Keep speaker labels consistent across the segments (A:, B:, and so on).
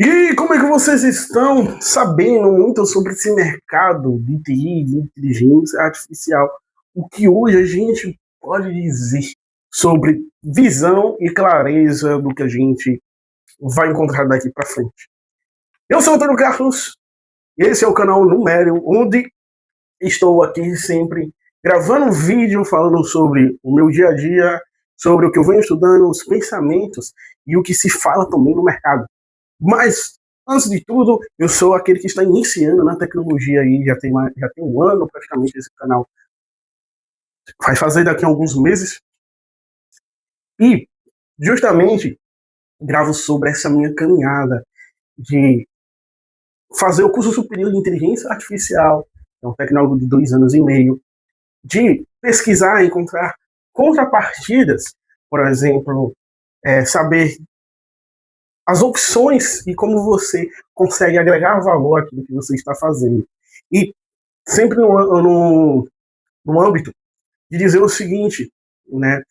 A: E como é que vocês estão sabendo muito sobre esse mercado de TI, de inteligência artificial? O que hoje a gente pode dizer sobre visão e clareza do que a gente vai encontrar daqui para frente? Eu sou o Antônio Carlos, esse é o canal Numério, onde estou aqui sempre gravando um vídeo falando sobre o meu dia a dia, sobre o que eu venho estudando, os pensamentos e o que se fala também no mercado. Mas, antes de tudo, eu sou aquele que está iniciando na tecnologia aí, já tem um ano praticamente esse canal. Vai fazer daqui a alguns meses. E, justamente, gravo sobre essa minha caminhada de fazer o curso superior de inteligência artificial, é um tecnólogo de 2 anos e meio, de pesquisar, encontrar contrapartidas, por exemplo, saber as opções e como você consegue agregar valor àquilo que você está fazendo. E sempre no âmbito de dizer o seguinte, né?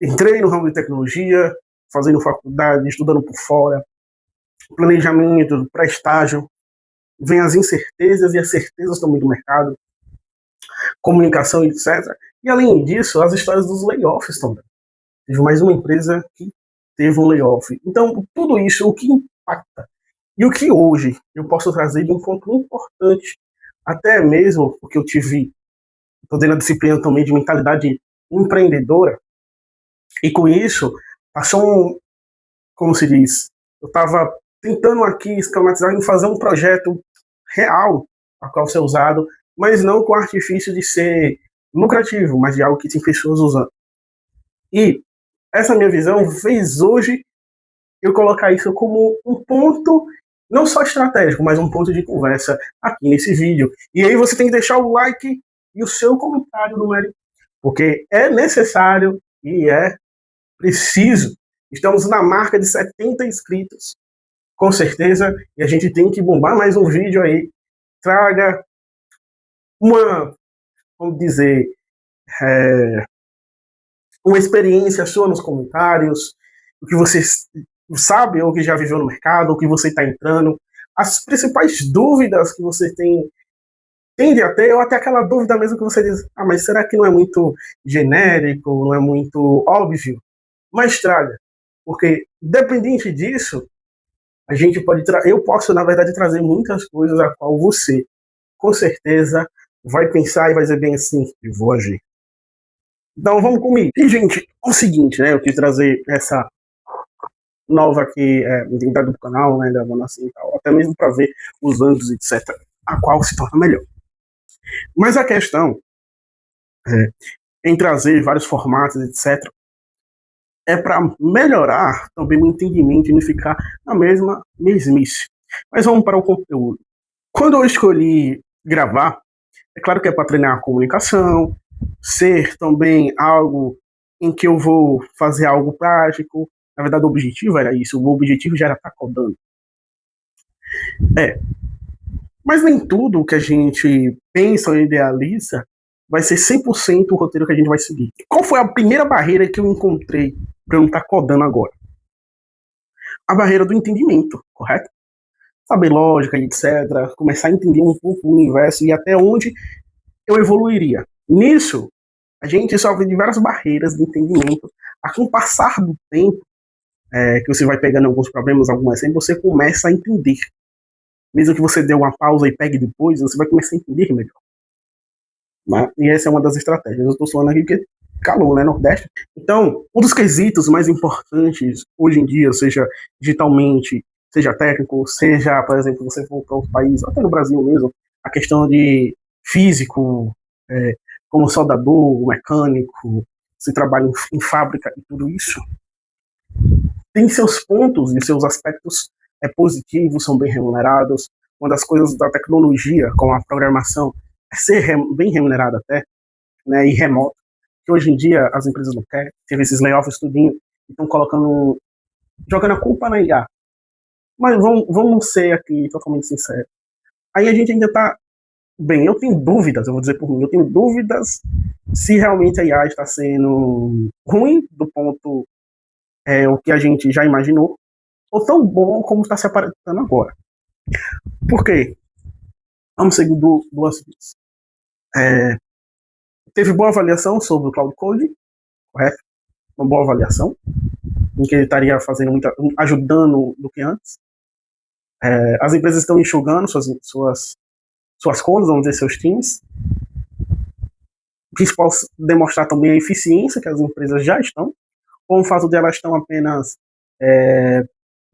A: Entrei no ramo de tecnologia, fazendo faculdade, estudando por fora, planejamento, pré-estágio, vem as incertezas e as certezas também do mercado, comunicação, etc. E além disso, as histórias dos layoffs também. Teve mais uma empresa que teve um layoff. Então, tudo isso, o que impacta e o que hoje eu posso trazer de um ponto importante, até mesmo porque eu estou dentro da disciplina também de mentalidade empreendedora, e com isso, passou como se diz, eu estava tentando aqui esquematizar em fazer um projeto real a qual ser usado, mas não com o artifício de ser lucrativo, mas de algo que tem pessoas usando. E essa minha visão fez hoje eu colocar isso como um ponto, não só estratégico, mas um ponto de conversa aqui nesse vídeo. E aí você tem que deixar o like e o seu comentário, número, porque é necessário e é preciso. Estamos na marca de 70 inscritos, com certeza, e a gente tem que bombar mais um vídeo aí. Traga uma, vamos dizer, uma experiência sua nos comentários, o que você sabe ou que já viveu no mercado, o que você está entrando, as principais dúvidas que você tende a ter, ou até aquela dúvida mesmo que você diz, mas será que não é muito genérico, não é muito óbvio? Mas traga, porque dependente disso, a gente pode eu posso, na verdade, trazer muitas coisas a qual você, com certeza, vai pensar e vai dizer bem assim, eu vou agir. Então vamos comigo. E, gente, é o seguinte, né? Eu quis trazer essa nova aqui, identidade do canal, né? Gravando assim e tal, até mesmo para ver os ângulos, etc. A qual se torna melhor. Mas a questão em trazer vários formatos, etc., é para melhorar também o entendimento e não ficar na mesma mesmice. Mas vamos para o conteúdo. Quando eu escolhi gravar, é claro que é para treinar a comunicação, ser também algo em que eu vou fazer algo prático. Na verdade, o objetivo era isso, o objetivo já era estar codando. Mas nem tudo que a gente pensa ou idealiza vai ser 100% o roteiro que a gente vai seguir. Qual foi a primeira barreira que eu encontrei para eu não estar codando agora? A barreira do entendimento, correto? Saber lógica, etc. Começar a entender um pouco o universo e até onde eu evoluiria. Nisso, a gente sofre diversas barreiras de entendimento. Com o passar do tempo, que você vai pegando alguns problemas, algumas cenas, você começa a entender. Mesmo que você dê uma pausa e pegue depois, você vai começar a entender melhor. Né? E essa é uma das estratégias. Eu estou falando aqui porque calor, né, Nordeste. Então, um dos quesitos mais importantes hoje em dia, seja digitalmente, seja técnico, seja, por exemplo, você for para outro país, até no Brasil mesmo, a questão de físico, como soldador, mecânico, se trabalha em fábrica e tudo isso, tem seus pontos e seus aspectos positivos, são bem remunerados. Uma das coisas da tecnologia, com a programação, é ser bem remunerado até, né, e remoto, que hoje em dia as empresas não querem. Teve esses layoffs tudinho, estão jogando a culpa na IA. Mas vamos ser aqui totalmente sinceros. Aí a gente ainda está bem, eu tenho dúvidas, eu vou dizer por mim, eu tenho dúvidas se realmente a IA está sendo ruim do ponto o que a gente já imaginou, ou tão bom como está se aparentando agora. Por quê? Vamos seguir duas vezes. Teve boa avaliação sobre o Cloud Code, correto? Uma boa avaliação, em que ele estaria fazendo ajudando do que antes. As empresas estão enxugando suas contas, vamos dizer, seus times. Que isso pode demonstrar também a eficiência que as empresas já estão, ou o fato de elas estão apenas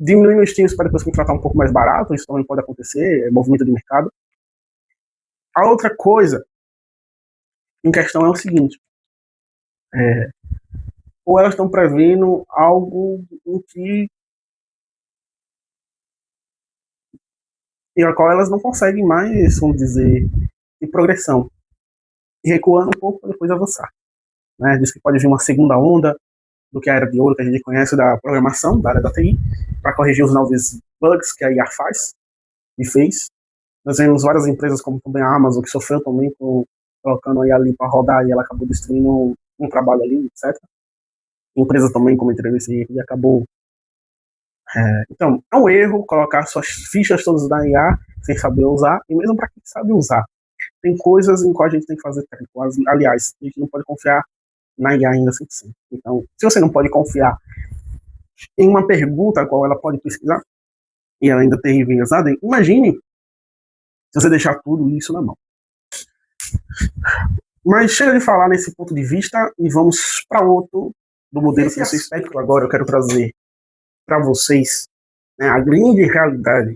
A: diminuindo os times para depois contratar um pouco mais barato, isso também pode acontecer, é movimento de mercado. A outra coisa em questão é o seguinte, ou elas estão prevendo algo em a qual elas não conseguem mais, vamos dizer, de progressão, e recuando um pouco para depois avançar. Né? Diz que pode vir uma segunda onda do que a era de ouro que a gente conhece da programação, da área da TI, para corrigir os novos bugs que a IA faz e fez. Nós vemos várias empresas, como também a Amazon, que sofreu também com colocando a IA ali para rodar e ela acabou destruindo um trabalho ali, etc. Empresas também cometeram esse erro e acabou. Então, é um erro colocar suas fichas todas da IA sem saber usar, e mesmo para quem sabe usar. Tem coisas em quais a gente tem que fazer técnico. Aliás, a gente não pode confiar na IA ainda 100%. Então, se você não pode confiar em uma pergunta a qual ela pode pesquisar e ela ainda ter enviesado, imagine se você deixar tudo isso na mão. Mas chega de falar nesse ponto de vista e vamos para outro do modelo que você espectro. Agora eu quero trazer para vocês, né, a grande realidade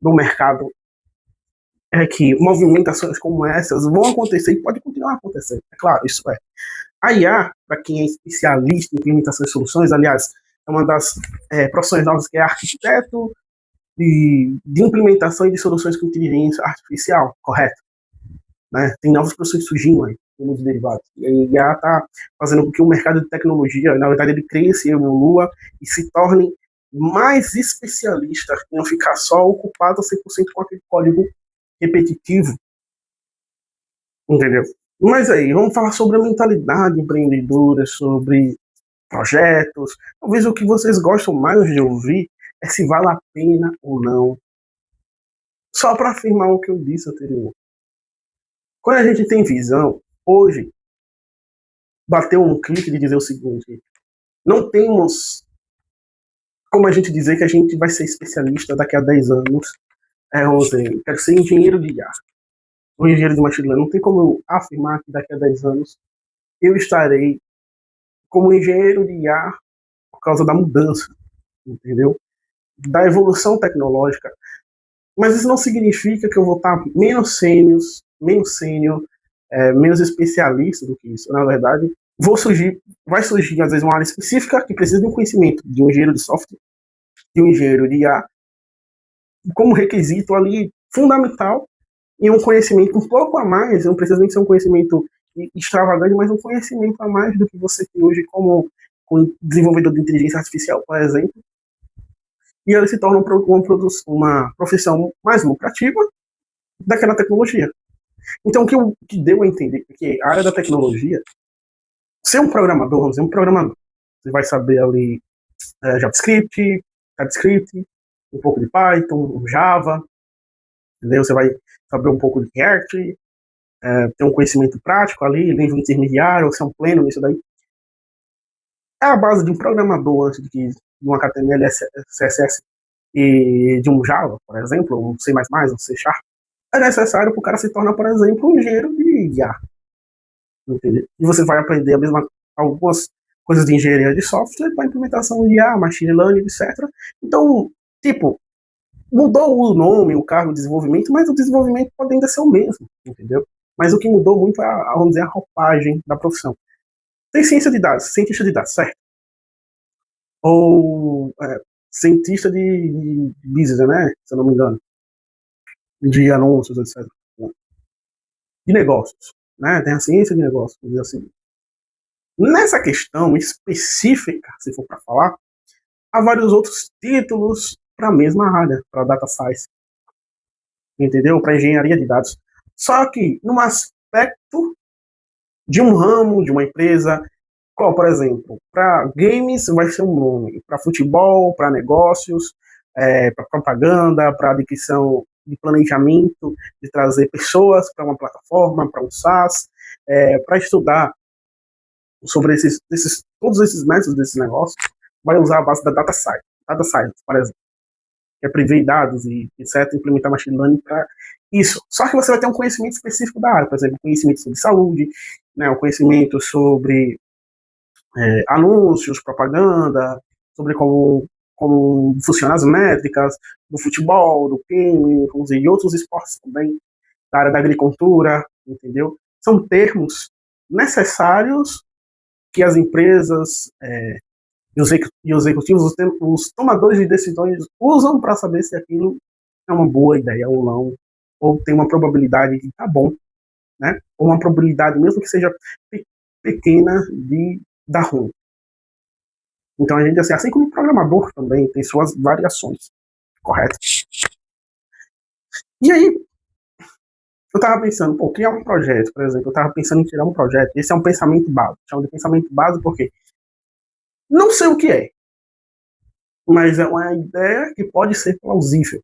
A: do mercado é que movimentações como essas vão acontecer e pode continuar acontecendo. É claro, isso é. A IA, para quem é especialista em implementação de soluções, aliás, é uma das profissões novas que é arquiteto de implementação e de soluções com inteligência artificial, correto? Né? Tem novas profissões surgindo aí, muitos derivados. E a IA está fazendo com que o mercado de tecnologia, na verdade, ele cresça, evolua e se torne mais especialista, que não ficar só ocupado 100% com aquele código repetitivo. Entendeu? Mas aí, vamos falar sobre a mentalidade empreendedora, sobre projetos. Talvez o que vocês gostam mais de ouvir é se vale a pena ou não. Só para afirmar o que eu disse anteriormente. Quando a gente tem visão, hoje, bateu um clique de dizer o seguinte: não temos como a gente dizer que a gente vai ser especialista daqui a 10 anos. Vamos dizer, quero ser engenheiro de IA, ou engenheiro de machine learning. Não tem como eu afirmar que daqui a 10 anos eu estarei como engenheiro de IA por causa da mudança, entendeu? Da evolução tecnológica. Mas isso não significa que eu vou estar menos sênior, menos especialista do que isso. Na verdade, vai surgir às vezes uma área específica que precisa de um conhecimento de um engenheiro de software, de um engenheiro de IA, como requisito ali fundamental, e um conhecimento um pouco a mais. Não precisa nem ser um conhecimento extravagante, mas um conhecimento a mais do que você tem hoje como desenvolvedor de inteligência artificial, por exemplo. E ele se torna uma profissão mais lucrativa daquela tecnologia. Então, o que deu a entender é que a área da tecnologia, ser um programador, vamos dizer, um programador, você vai saber ali JavaScript, TypeScript, um pouco de Python, Java, entendeu? Você vai saber um pouco de React, ter um conhecimento prático ali, nível intermediário, ser um pleno nisso daí. É a base de um programador antes de um HTML, CSS e de um Java, por exemplo, um C++, um C#. É necessário para o cara se tornar, por exemplo, um engenheiro de IA. Entendeu? E você vai aprender algumas coisas de engenharia de software para implementação de IA, machine learning, etc. Então, tipo, mudou o nome, o cargo de desenvolvimento, mas o desenvolvimento pode ainda ser o mesmo, entendeu? Mas o que mudou muito é, vamos dizer, a roupagem da profissão. Tem cientista de dados, certo? Ou cientista de business, né? Se eu não me engano. De anúncios, etc. De negócios, né? Tem a ciência de negócios, vamos dizer assim. Nessa questão específica, se for para falar, há vários outros títulos para a mesma área, para data science, entendeu? Para engenharia de dados. Só que, num aspecto de um ramo, de uma empresa, Qual, por exemplo? Para games vai ser um nome, para futebol, para negócios, para propaganda, para adquisição de planejamento, de trazer pessoas para uma plataforma, para um SaaS, para estudar sobre todos esses métodos desses negócios, vai usar a base da data science, por exemplo, que é prever dados e etc, implementar machine learning para isso. Só que você vai ter um conhecimento específico da área, por exemplo, conhecimento sobre saúde, né, um conhecimento sobre anúncios, propaganda, sobre como funcionam as métricas do futebol, do game, vamos dizer, e outros esportes também, da área da agricultura, entendeu? São termos necessários que as empresas e os executivos, os tomadores de decisões usam para saber se aquilo é uma boa ideia ou não, ou tem uma probabilidade de estar bom, né? Ou uma probabilidade, mesmo que seja pequena, de dar ruim. Então a gente, assim como o programador também tem suas variações, correto? E aí, eu estava pensando, criar um projeto, por exemplo, eu estava pensando em criar um projeto, esse é um pensamento básico, chama de pensamento básico porque não sei o que é, mas é uma ideia que pode ser plausível.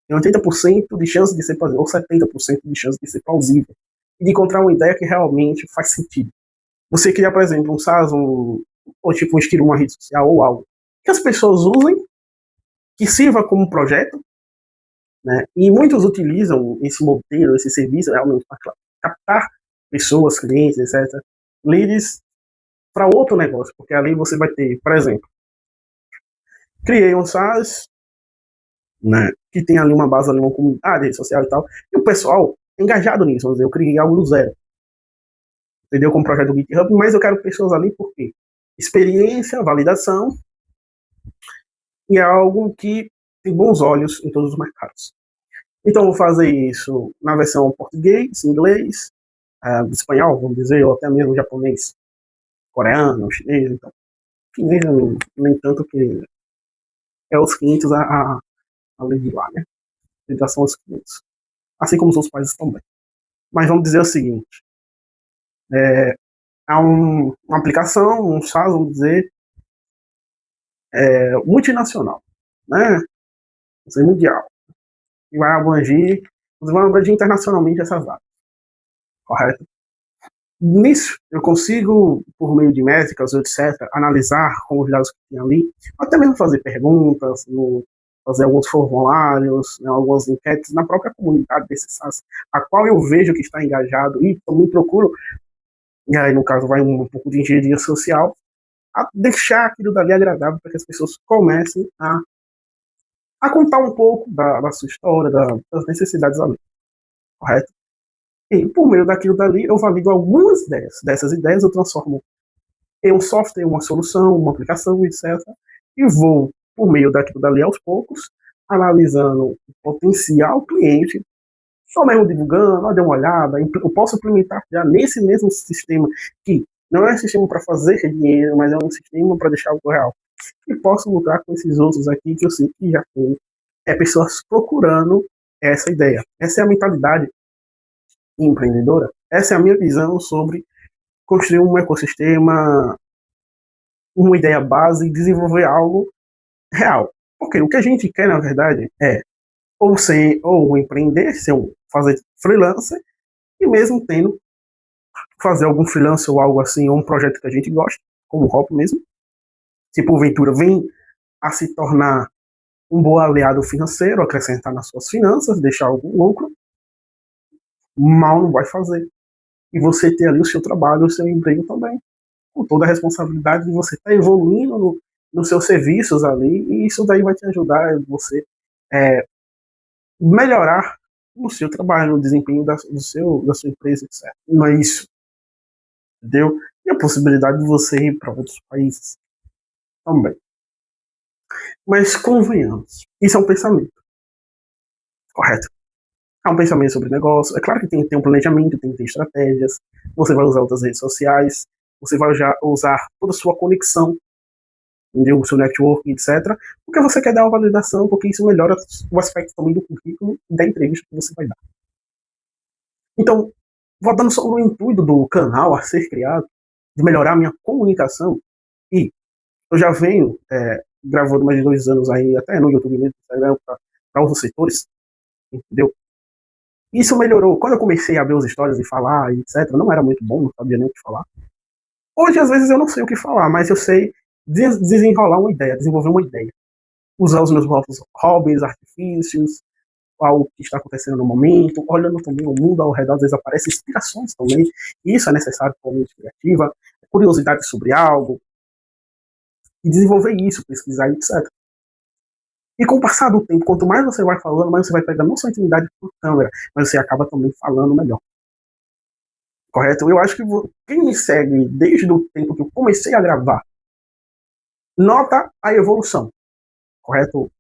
A: Tem 80% de chance de ser plausível, ou 70% de chance de ser plausível, e de encontrar uma ideia que realmente faz sentido. Você criar, por exemplo, um SaaS, ou tipo um estilo, uma rede social, ou algo que as pessoas usem, que sirva como projeto, né? E muitos utilizam esse modelo, esse serviço realmente para captar pessoas, clientes, etc., leads para outro negócio, porque ali você vai ter, por exemplo, criei um SaaS, né, que tem ali uma base, ali, uma comunidade, rede social e tal, e o pessoal engajado nisso, vamos dizer, eu criei algo do zero, entendeu, com o projeto do GitHub, mas eu quero pessoas ali porque experiência, validação, e é algo que tem bons olhos em todos os mercados. Então, eu vou fazer isso na versão português, inglês, espanhol, vamos dizer, ou até mesmo japonês, coreano, chinês, então. Chinês, nem tanto que é os 500 a lei de lá, né? Já são os 500. Assim como os outros países também. Mas vamos dizer o seguinte, há uma aplicação, um SaaS, vamos dizer, multinacional, né? Mundial. E vai abranger internacionalmente essas áreas, correto? Nisso, eu consigo, por meio de métricas, etc., analisar com os dados que tem ali, até mesmo fazer perguntas, fazer alguns formulários, né, algumas enquetes na própria comunidade desse SaaS, a qual eu vejo que está engajado e também procuro, e aí no caso vai um pouco de engenharia social, a deixar aquilo dali agradável para que as pessoas comecem a contar um pouco da sua história, das necessidades ali, correto? E por meio daquilo dali, eu valido algumas ideias. Dessas ideias, eu transformo em um software, uma solução, uma aplicação, etc. E vou, por meio daquilo dali, aos poucos, analisando o potencial cliente, só mesmo divulgando, dê uma olhada, eu posso implementar já nesse mesmo sistema, que não é um sistema para fazer dinheiro, mas é um sistema para deixar algo real. E posso lucrar com esses outros aqui, que eu sei que já tem pessoas procurando essa ideia. Essa é a mentalidade empreendedora. Essa é a minha visão sobre construir um ecossistema, uma ideia base e desenvolver algo real. Porque o que a gente quer, na verdade, é ou empreender, fazer freelancer, e mesmo tendo fazer algum freelancer ou algo assim, ou um projeto que a gente gosta, como o Hop mesmo, se porventura vem a se tornar um bom aliado financeiro, acrescentar nas suas finanças, deixar algum lucro, mal não vai fazer. E você ter ali o seu trabalho, o seu emprego também, com toda a responsabilidade de você estar evoluindo nos seus serviços ali, e isso daí vai te ajudar a você melhorar no seu trabalho, no desempenho da sua empresa, etc. Não é isso, entendeu? E a possibilidade de você ir para outros países também. Mas convenhamos, isso é um pensamento, correto? É um pensamento sobre negócio. É claro que tem que ter um planejamento, tem que ter estratégias. Você vai usar outras redes sociais, você vai usar toda a sua conexão, entendeu? O seu network, etc. Porque você quer dar uma validação, porque isso melhora o aspecto também do currículo e da entrevista que você vai dar. Então, voltando sobre o intuito do canal a ser criado, de melhorar a minha comunicação. E eu já venho gravando mais de 2 anos aí, até no YouTube mesmo, Instagram, para outros setores, entendeu? Isso melhorou. Quando eu comecei a ver os stories e falar, etc., não era muito bom, não sabia nem o que falar. Hoje, às vezes, eu não sei o que falar, mas eu sei desenrolar uma ideia, desenvolver uma ideia. Usar os meus próprios hobbies, artifícios, algo que está acontecendo no momento, olhando também o mundo ao redor, às vezes aparecem inspirações também. Isso é necessário para uma mente criativa, curiosidade sobre algo, e desenvolver isso, pesquisar, etc. E com o passar do tempo, quanto mais você vai falando, mais você vai pegando não só intimidade por câmera, mas você acaba também falando melhor. Correto? Eu acho que quem me segue desde o tempo que eu comecei a gravar, nota a evolução, correto?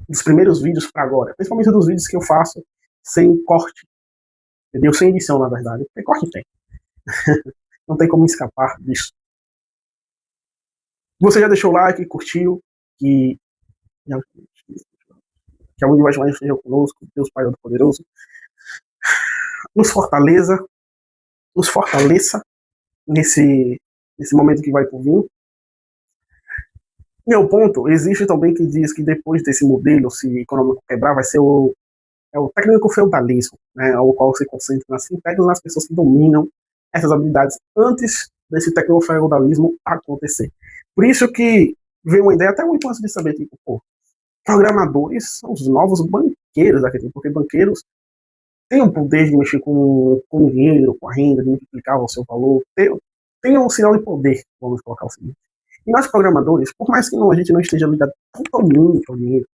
A: Dos primeiros vídeos para agora, principalmente dos vídeos que eu faço sem corte, entendeu? Sem edição, na verdade. Porque corte tem. Não tem como escapar disso. Você já deixou o like, curtiu, que a unidade mais esteja conosco, Deus Pai Todo-Poderoso, nos fortaleça nesse momento que vai por vir. Meu ponto, existe também que diz que depois desse modelo, se econômico quebrar, vai ser o técnico feudalismo, né, ao qual se concentra nas fintechs, nas pessoas que dominam essas habilidades antes desse técnico feudalismo acontecer. Por isso que veio uma ideia até muito antes de saber, tipo, pô, programadores são os novos banqueiros daqui, porque banqueiros têm o poder de mexer com o dinheiro, com a renda, de multiplicar o seu valor, tem um sinal de poder, vamos colocar o seguinte. E nós programadores, por mais que a gente não esteja ligado totalmente ao dinheiro,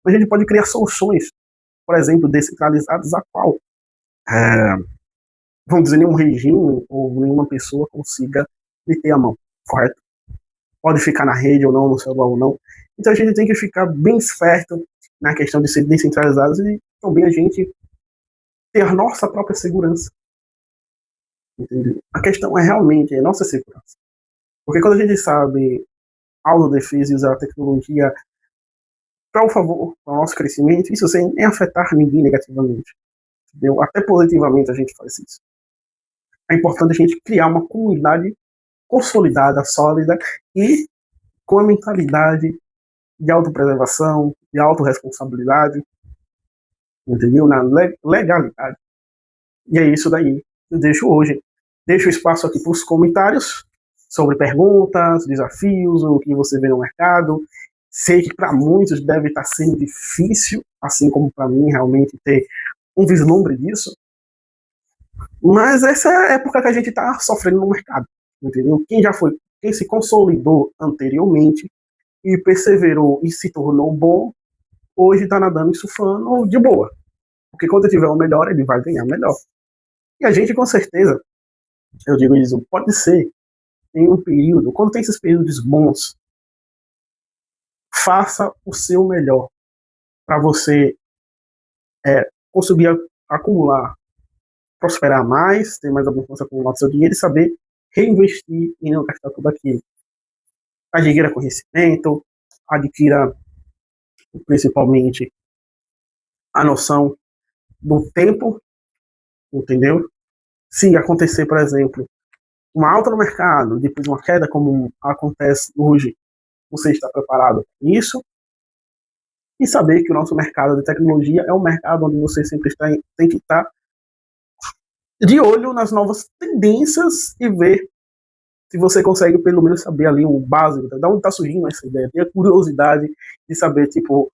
A: a gente pode criar soluções, por exemplo, descentralizadas, a qual, vamos dizer, nenhum regime ou nenhuma pessoa consiga meter a mão, correto? Pode ficar na rede ou não, no celular ou não. Então a gente tem que ficar bem esperto na questão de ser descentralizados e também a gente ter a nossa própria segurança. Entendeu? A questão é realmente a nossa segurança. Porque quando a gente sabe autodefesa e usar a tecnologia para o favor, para o nosso crescimento, isso sem afetar ninguém negativamente. Entendeu? Até positivamente a gente faz isso. É importante a gente criar uma comunidade consolidada, sólida e com a mentalidade de autopreservação, de autorresponsabilidade, entendeu? Na legalidade. E é isso daí. Eu deixo hoje. Deixo espaço aqui para os comentários sobre perguntas, desafios, o que você vê no mercado. Sei que para muitos deve estar sendo difícil, assim como para mim, realmente ter um vislumbre disso. Mas essa é a época que a gente está sofrendo no mercado, entendeu? Quem se consolidou anteriormente e perseverou e se tornou bom, hoje está nadando e surfando de boa. Porque quando tiver o melhor, ele vai ganhar melhor. E a gente, com certeza, eu digo isso, pode ser em um período, quando tem esses períodos bons, faça o seu melhor para você conseguir acumular, prosperar mais, ter mais abundância acumular seu dinheiro e saber reinvestir e não gastar tudo aquilo. Adquira conhecimento, adquira principalmente a noção do tempo, entendeu? Se acontecer, por exemplo, uma alta no mercado, depois uma queda como acontece hoje, você está preparado para isso? E saber que o nosso mercado de tecnologia é um mercado onde você sempre tem que estar de olho nas novas tendências e ver se você consegue pelo menos saber ali o básico, de onde está surgindo essa ideia, ter a curiosidade de saber, tipo,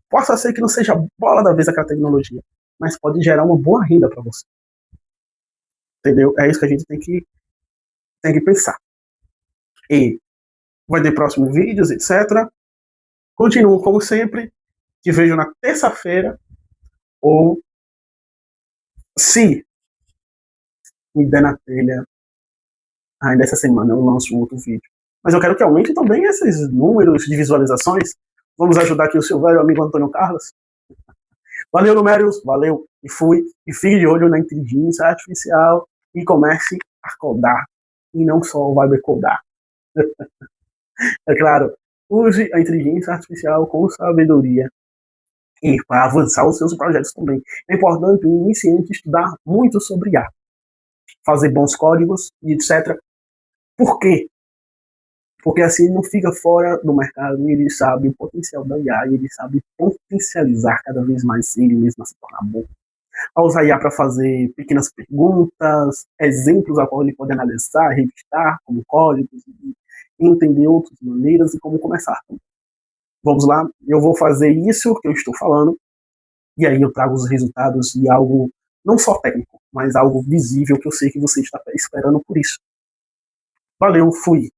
A: possa ser que não seja a bola da vez aquela tecnologia, mas pode gerar uma boa renda para você. Entendeu? É isso que a gente tem que pensar. E vai ter próximos vídeos, etc. Continuo como sempre. Te vejo na terça-feira. Ou, se me der na telha, ainda essa semana eu lanço um outro vídeo. Mas eu quero que aumente também esses números de visualizações. Vamos ajudar aqui o seu velho amigo Antônio Carlos. Valeu, Numérios. Valeu. E fui. E fique de olho na inteligência artificial e comece a codar. E não só vai decodar. É claro, use a inteligência artificial com sabedoria e para avançar os seus projetos também. É importante o iniciante estudar muito sobre IA. fazer bons códigos e etc. Por quê? Porque assim ele não fica fora do mercado, ele sabe o potencial da IA, ele sabe potencializar cada vez mais ele mesmo a se tornar bom. A usar IA para fazer pequenas perguntas, exemplos a qual ele pode analisar, revistar como códigos, e entender outras maneiras e como começar. Vamos lá, eu vou fazer isso que eu estou falando, e aí eu trago os resultados de algo não só técnico, mas algo visível que eu sei que você está esperando por isso. Valeu, fui!